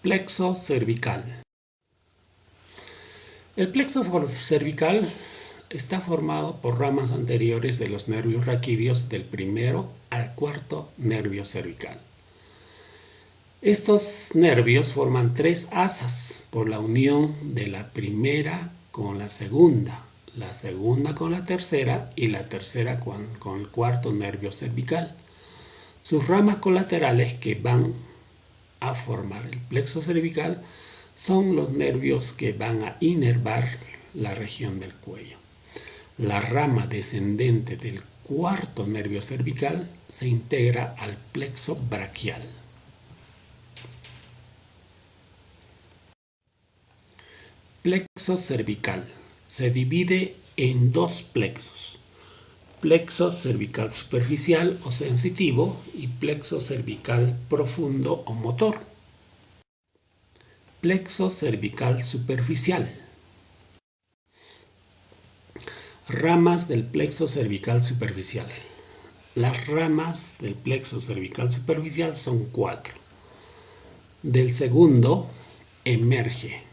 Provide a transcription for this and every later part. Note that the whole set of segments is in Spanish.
Plexo cervical. El plexo cervical está formado por ramas anteriores de los nervios raquídeos del primero al cuarto nervio cervical. Estos nervios forman tres asas por la unión de la primera con la segunda con la tercera y la tercera con el cuarto nervio cervical. Sus ramas colaterales que van a formar el plexo cervical son los nervios que van a inervar la región del cuello. La rama descendente del cuarto nervio cervical se integra al plexo braquial. Plexo cervical se divide en dos plexos: plexo cervical superficial o sensitivo y plexo cervical profundo o motor. Plexo cervical superficial. Ramas del plexo cervical superficial. Las ramas del plexo cervical superficial son 4. Del segundo emerge.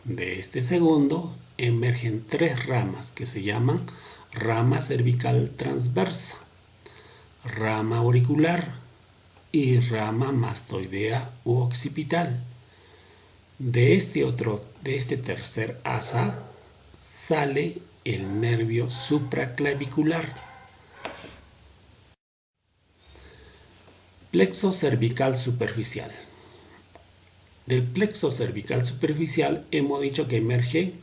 De este segundo emergen 3 ramas que se llaman rama cervical transversa, rama auricular y rama mastoidea u occipital. De este tercer asa sale el nervio supraclavicular. Plexo cervical superficial. Del plexo cervical superficial hemos dicho que emergen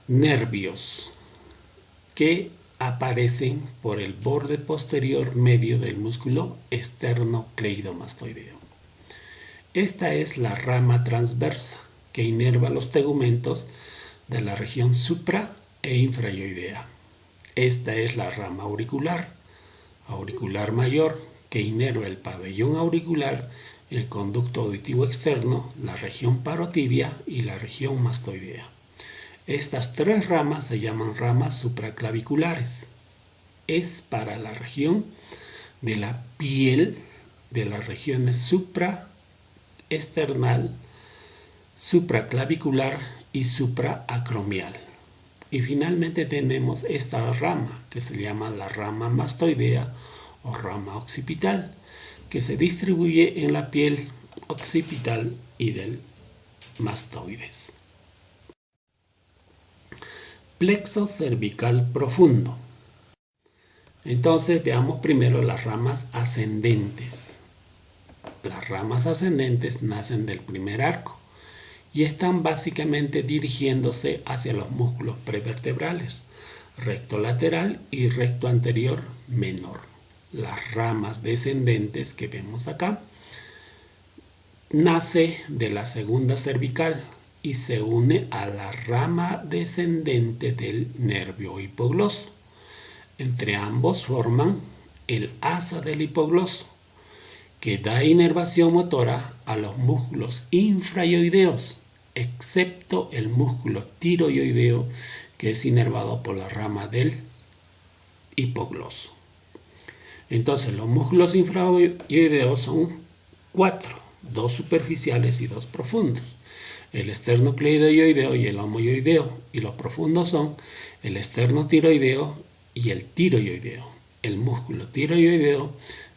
nervios que aparecen por el borde posterior medio del músculo esternocleidomastoideo. Esta es la rama transversa que inerva los tegumentos de la región supra e infrayoidea. Esta es la rama auricular mayor, que inerva el pabellón auricular, el conducto auditivo externo, la región parotidia y la región mastoidea. Estas 3 ramas se llaman ramas supraclaviculares. Es para la región de la piel de las regiones supraesternal, supraclavicular y supraacromial. Y finalmente tenemos esta rama que se llama la rama mastoidea o rama occipital, que se distribuye en la piel occipital y del mastoides. Plexo cervical profundo. Entonces veamos primero las ramas ascendentes. Las ramas ascendentes nacen del primer arco y están básicamente dirigiéndose hacia los músculos prevertebrales, recto lateral y recto anterior menor. Las ramas descendentes que vemos acá nace de la segunda cervical y se une a la rama descendente del nervio hipogloso. Entre ambos forman el asa del hipogloso, que da inervación motora a los músculos infrayoideos, excepto el músculo tiroideo, que es inervado por la rama del hipogloso. Entonces los músculos infrayoideos son 4, 2 superficiales y 2 profundos: el esternocleidoideo y el homoyoideo, y los profundos son el esternotiroideo y el tiroideo. El músculo tiroideo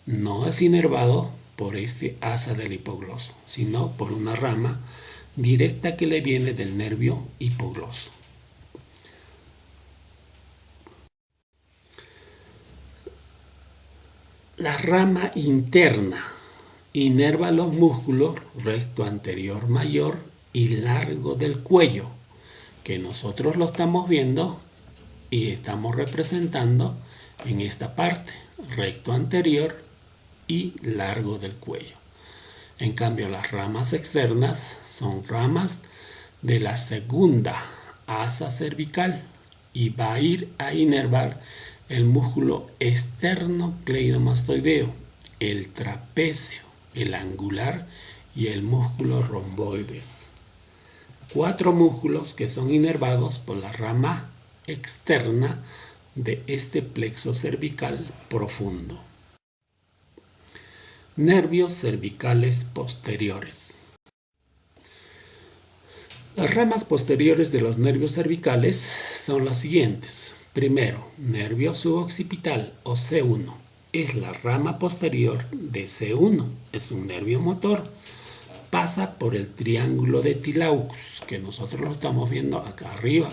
no es inervado por este asa del hipogloso, sino por una rama directa que le viene del nervio hipogloso. La rama interna inerva los músculos recto anterior mayor y largo del cuello, que nosotros lo estamos viendo y estamos representando en esta parte, recto anterior y largo del cuello. En cambio, las ramas externas son ramas de la segunda asa cervical y va a ir a inervar el músculo esternocleidomastoideo, el trapecio, el angular y el músculo romboides. 4 músculos que son inervados por la rama externa de este plexo cervical profundo. Nervios cervicales posteriores. Las ramas posteriores de los nervios cervicales son las siguientes. Primero, nervio suboccipital o C1. Es la rama posterior de C1. Es un nervio motor. Pasa por el triángulo de Tilaux, que nosotros lo estamos viendo acá arriba.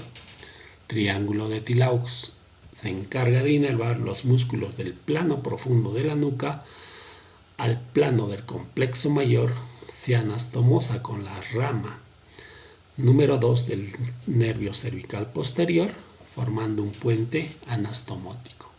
Triángulo de Tilaux se encarga de inervar los músculos del plano profundo de la nuca al plano del complexo mayor. Se anastomosa con la rama número 2 del nervio cervical posterior, formando un puente anastomótico.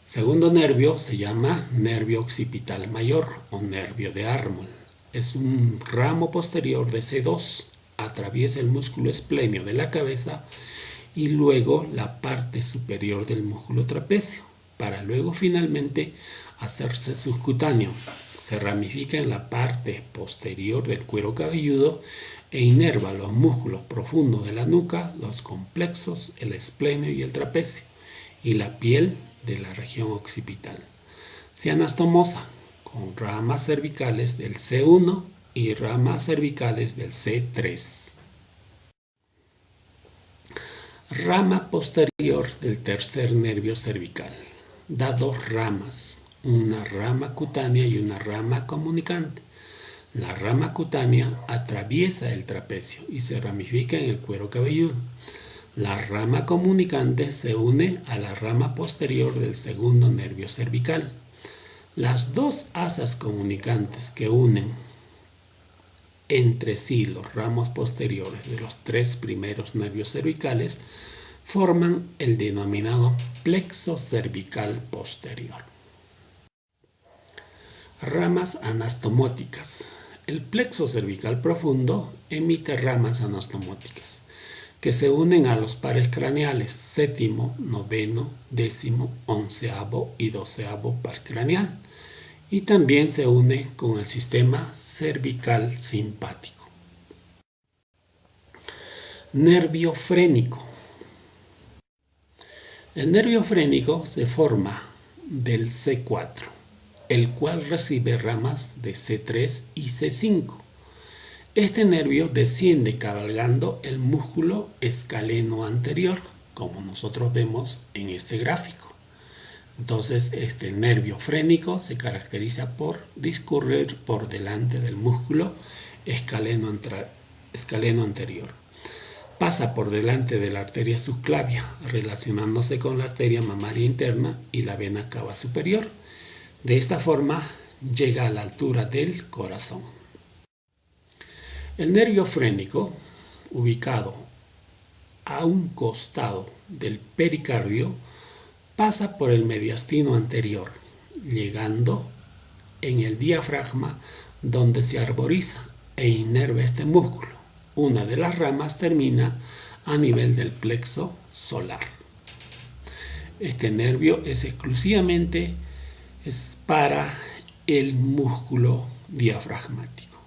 Segundo nervio se llama nervio occipital mayor o nervio de Armol. Es un ramo posterior de C2, atraviesa el músculo esplenio de la cabeza y luego la parte superior del músculo trapecio, para luego finalmente hacerse subcutáneo. Se ramifica en la parte posterior del cuero cabelludo e inerva los músculos profundos de la nuca, los complexos, el esplenio y el trapecio, y la piel de la región occipital. Se anastomosa con ramas cervicales del C1 y ramas cervicales del C3. Rama posterior del tercer nervio cervical. Da dos ramas, una rama cutánea y una rama comunicante. La rama cutánea atraviesa el trapecio y se ramifica en el cuero cabelludo. La rama comunicante se une a la rama posterior del segundo nervio cervical. Las dos asas comunicantes que unen entre sí los ramos posteriores de los tres primeros nervios cervicales forman el denominado plexo cervical posterior. Ramas anastomóticas. El plexo cervical profundo emite ramas anastomóticas que se unen a los pares craneales séptimo, noveno, décimo, onceavo y doceavo par craneal, y también se une con el sistema cervical simpático. Nervio frénico. El nervio frénico se forma del C4, el cual recibe ramas de C3 y C5. Este nervio desciende cabalgando el músculo escaleno anterior, como nosotros vemos en este gráfico. Entonces, este nervio frénico se caracteriza por discurrir por delante del músculo escaleno anterior. Pasa por delante de la arteria subclavia, relacionándose con la arteria mamaria interna y la vena cava superior. De esta forma, llega a la altura del corazón. El nervio frénico, ubicado a un costado del pericardio, pasa por el mediastino anterior, llegando en el diafragma donde se arboriza e inerva este músculo. Una de las ramas termina a nivel del plexo solar. Este nervio es exclusivamente para el músculo diafragmático.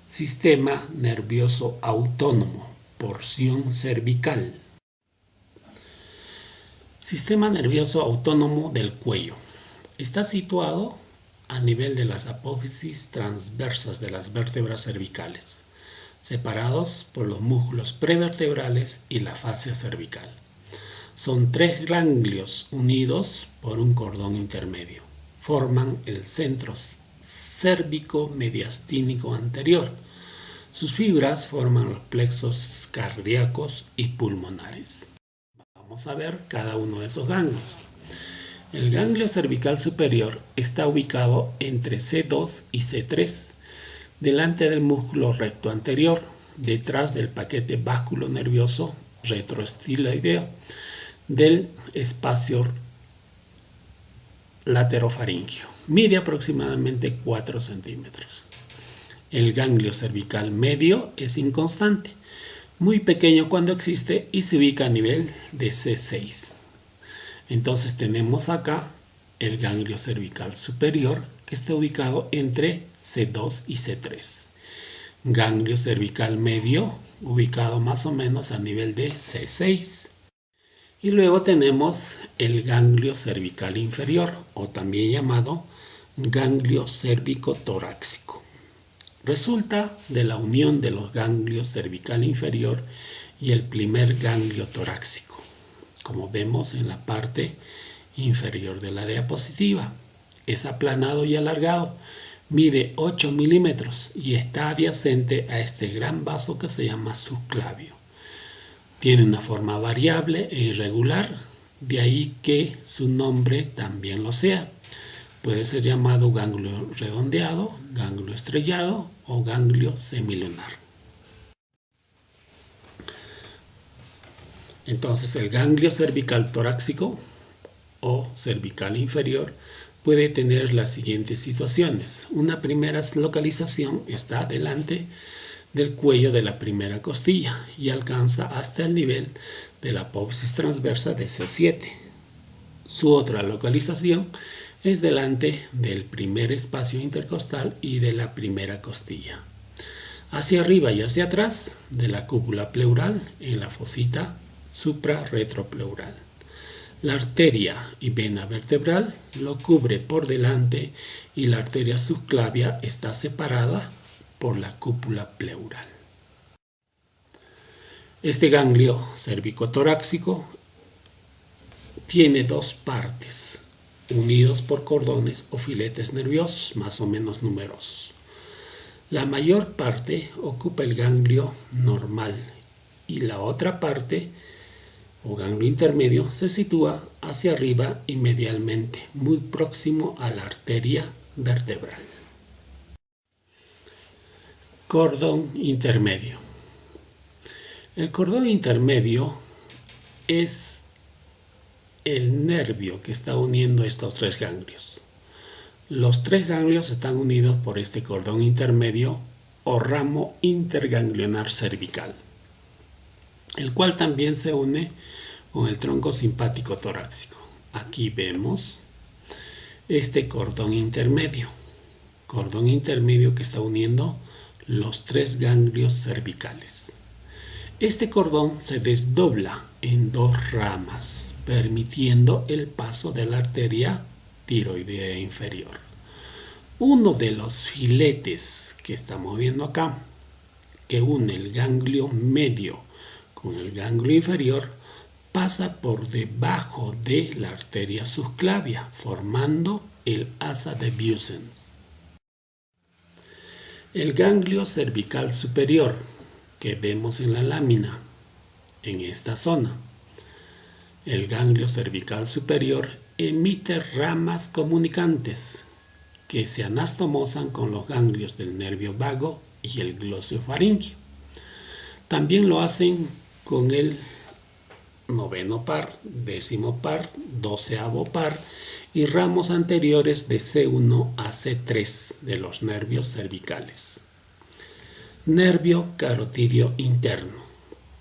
Sistema nervioso autónomo, porción cervical. Sistema nervioso autónomo del cuello. Está situado a nivel de las apófisis transversas de las vértebras cervicales, separados por los músculos prevertebrales y la fascia cervical. Son tres ganglios unidos por un cordón intermedio. Forman el centro cérvico-mediastínico anterior. Sus fibras forman los plexos cardíacos y pulmonares. Vamos a ver cada uno de esos ganglios. El ganglio cervical superior está ubicado entre C2 y C3, delante del músculo recto anterior, detrás del paquete vasculonervioso retroestiloideo del espacio laterofaringio. Mide aproximadamente 4 centímetros. El ganglio cervical medio es inconstante, muy pequeño cuando existe y se ubica a nivel de C6. Entonces tenemos acá el ganglio cervical superior que está ubicado entre C2 y C3. Ganglio cervical medio ubicado más o menos a nivel de C6. Y luego tenemos el ganglio cervical inferior o también llamado ganglio cérvico torácico. resulta de la unión de los ganglios cervical inferior y el primer ganglio torácico, como vemos en la parte inferior de la diapositiva. Es aplanado y alargado, mide 8 milímetros y está adyacente a este gran vaso que se llama subclavio. Tiene una forma variable e irregular, de ahí que su nombre también lo sea. Puede ser llamado ganglio redondeado, ganglio estrellado o ganglio semilunar. Entonces el ganglio cervical torácico o cervical inferior puede tener las siguientes situaciones. Una primera localización está delante del cuello de la primera costilla y alcanza hasta el nivel de la apófisis transversa de C7. Su otra localización es delante del primer espacio intercostal y de la primera costilla. Hacia arriba y hacia atrás de la cúpula pleural en la fosita suprarretropleural. La arteria y vena vertebral lo cubre por delante y la arteria subclavia está separada por la cúpula pleural. Este ganglio cervicotorácico tiene dos partes, unidos por cordones o filetes nerviosos más o menos numerosos. La mayor parte ocupa el ganglio normal y la otra parte o ganglio intermedio se sitúa hacia arriba y medialmente, muy próximo a la arteria vertebral. Cordón intermedio. El cordón intermedio es el nervio que está uniendo estos tres ganglios. Los tres ganglios están unidos por este cordón intermedio o ramo interganglionar cervical, el cual también se une con el tronco simpático torácico. Aquí vemos este cordón intermedio que está uniendo los tres ganglios cervicales. Este cordón se desdobla en dos ramas, permitiendo el paso de la arteria tiroidea inferior. Uno de los filetes que estamos viendo acá, que une el ganglio medio con el ganglio inferior, pasa por debajo de la arteria subclavia, formando el asa de Busens. El ganglio cervical superior, que vemos en la lámina, en esta zona. El ganglio cervical superior emite ramas comunicantes que se anastomosan con los ganglios del nervio vago y el glossofaringio. También lo hacen con el noveno par, décimo par, doceavo par y ramos anteriores de C1 a C3 de los nervios cervicales. Nervio carotidio interno.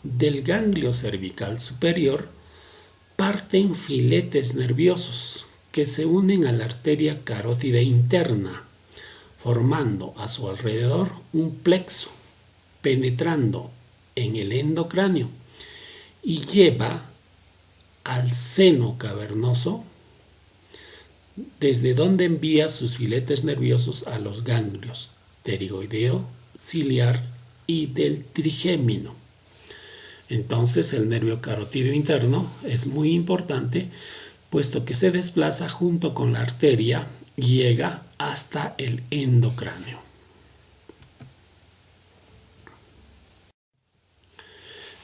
Del ganglio cervical superior parten filetes nerviosos que se unen a la arteria carótida interna, formando a su alrededor un plexo, penetrando en el endocráneo y lleva al seno cavernoso, desde donde envía sus filetes nerviosos a los ganglios pterigoideo, ciliar y del trigémino. Entonces el nervio carotidio interno es muy importante, puesto que se desplaza junto con la arteria y llega hasta el endocráneo.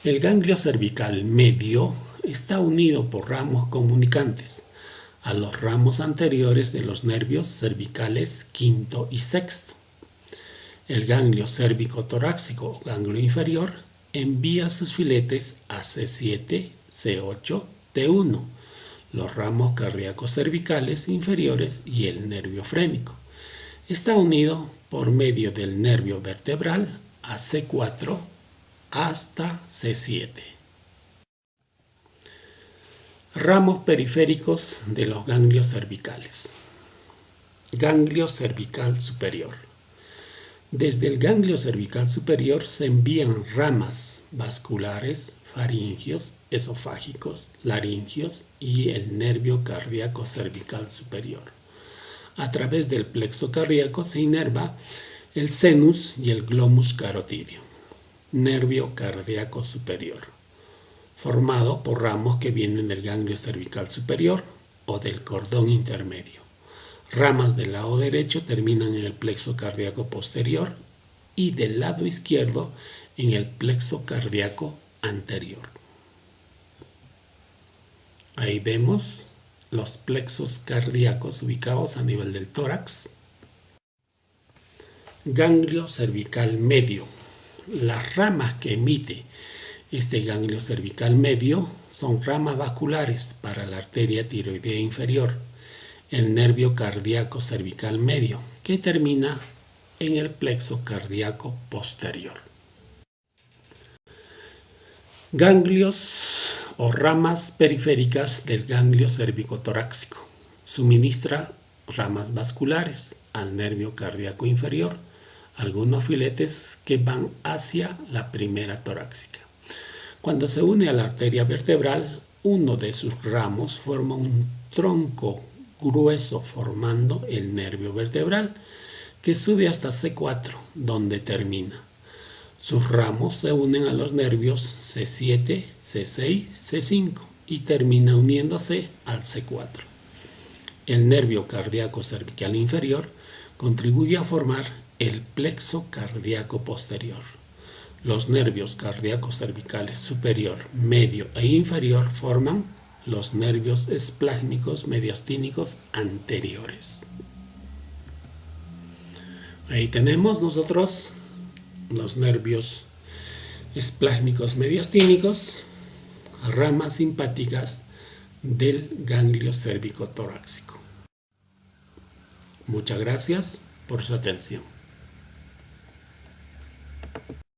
El ganglio cervical medio está unido por ramos comunicantes a los ramos anteriores de los nervios cervicales quinto y sexto. El ganglio cérvico-torácico o ganglio inferior envía sus filetes a C7, C8, T1, los ramos cardíacos cervicales inferiores y el nervio frénico. Está unido por medio del nervio vertebral a C4 hasta C7. Ramos periféricos de los ganglios cervicales. Ganglio cervical superior. Desde el ganglio cervical superior se envían ramas vasculares, faringios, esofágicos, laringios y el nervio cardíaco cervical superior. A través del plexo cardíaco se inerva el senus y el glomus carotidio, nervio cardíaco superior, formado por ramos que vienen del ganglio cervical superior o del cordón intermedio. Ramas del lado derecho terminan en el plexo cardíaco posterior y del lado izquierdo en el plexo cardíaco anterior. Ahí vemos los plexos cardíacos ubicados a nivel del tórax. Ganglio cervical medio. Las ramas que emite este ganglio cervical medio son ramas vasculares para la arteria tiroidea inferior, el nervio cardíaco cervical medio, que termina en el plexo cardíaco posterior. Ganglios o ramas periféricas del ganglio cervicotorácico. Suministra ramas vasculares al nervio cardíaco inferior, algunos filetes que van hacia la primera torácica. Cuando se une a la arteria vertebral, uno de sus ramos forma un tronco grueso formando el nervio vertebral que sube hasta C4, donde termina. Sus ramos se unen a los nervios C7, C6, C5 y termina uniéndose al C4. El nervio cardíaco cervical inferior contribuye a formar el plexo cardíaco posterior. Los nervios cardíacos cervicales superior, medio e inferior forman los nervios esplácnicos mediastínicos anteriores. Ahí tenemos nosotros los nervios esplácnicos mediastínicos, ramas simpáticas del ganglio cérvico torácico. Muchas gracias por su atención.